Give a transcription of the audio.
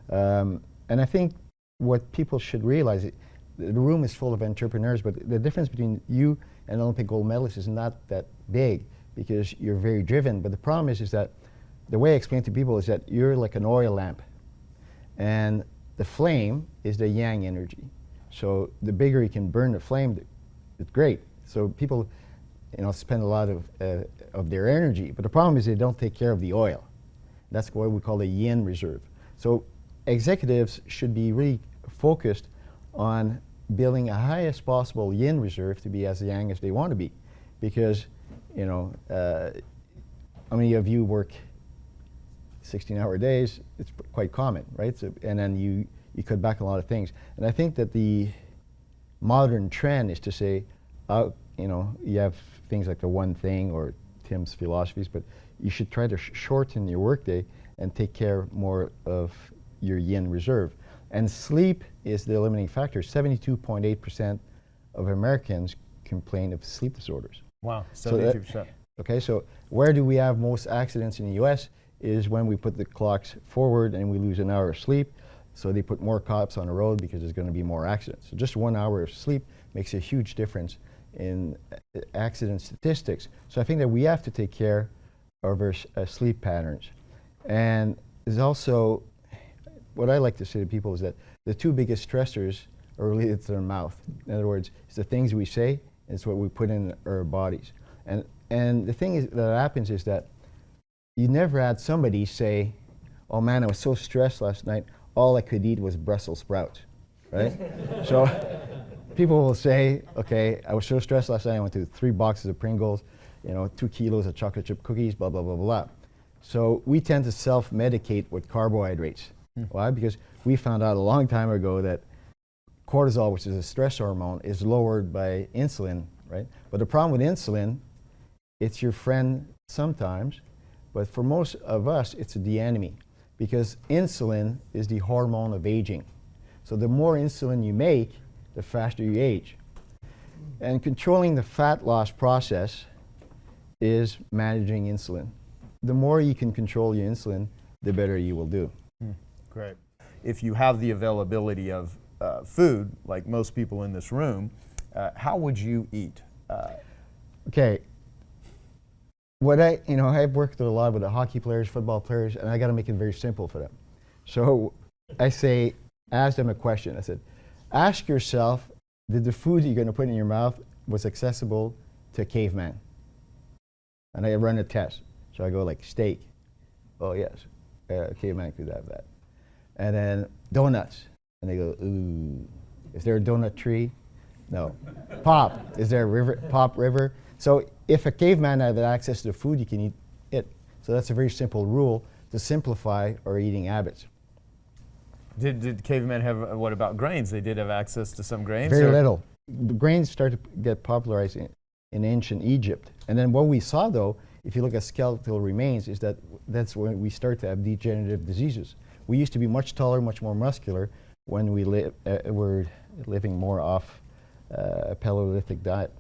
And I think what people should realize, the room is full of entrepreneurs, but the difference between you and an Olympic gold medalist is not that big because you're very driven. But the problem is that the way I explain to people is that you're like an oil lamp, and the flame is the yang energy. So the bigger you can burn the flame, it's great. So people, spend a lot of their energy. But the problem is they don't take care of the oil. That's what we call the yin reserve. So executives should be really focused on building a highest possible yin reserve to be as yang as they want to be, because how many of you work 16-hour days? It's quite common, right? So, and then you cut back a lot of things. And I think that the modern trend is to say, you have things like the one thing or Tim's philosophies, but you should try to shorten your workday and take care more of your yin reserve. And sleep is the limiting factor. 72.8% of Americans complain of sleep disorders. Wow, 72%. Okay, so where do we have most accidents in the US is when we put the clocks forward and we lose an hour of sleep. So they put more cops on the road because there's going to be more accidents. So just 1 hour of sleep makes a huge difference in accident statistics. So I think that we have to take care of our sleep patterns. And there's also, what I like to say to people is that the two biggest stressors are related to their mouth. In other words, it's the things we say, and it's what we put in our bodies. And the thing that happens is that you never had somebody say, oh man, I was so stressed last night, all I could eat was Brussels sprouts, right? So people will say, okay, I was so stressed last night, I went to 3 boxes of Pringles, 2 kilos of chocolate chip cookies, blah, blah, blah, blah. So we tend to self-medicate with carbohydrates. Why? Because we found out a long time ago that cortisol, which is a stress hormone, is lowered by insulin, right? But the problem with insulin, it's your friend sometimes, but for most of us, it's the enemy, because insulin is the hormone of aging. So the more insulin you make, the faster you age. And controlling the fat loss process is managing insulin. The more you can control your insulin, the better you will do. Great. If you have the availability of food, like most people in this room, how would you eat? Okay. What I've worked a lot with the hockey players, football players, and I got to make it very simple for them. So I ask them a question. I said, ask yourself, did the food you're going to put in your mouth was accessible to a caveman? And I run a test. So I go like steak. Oh yes, a caveman could have that. And then donuts. And they go, ooh. Is there a donut tree? No. Pop. Is there a river? Pop river? So if a caveman had access to food, you can eat it. So that's a very simple rule to simplify our eating habits. Did cavemen have, what about grains? They did have access to some grains? Very little. The grains started to get popularized in ancient Egypt. And then what we saw, though, if you look at skeletal remains, is that that's when we start to have degenerative diseases. We used to be much taller, much more muscular when we were living more off a Paleolithic diet.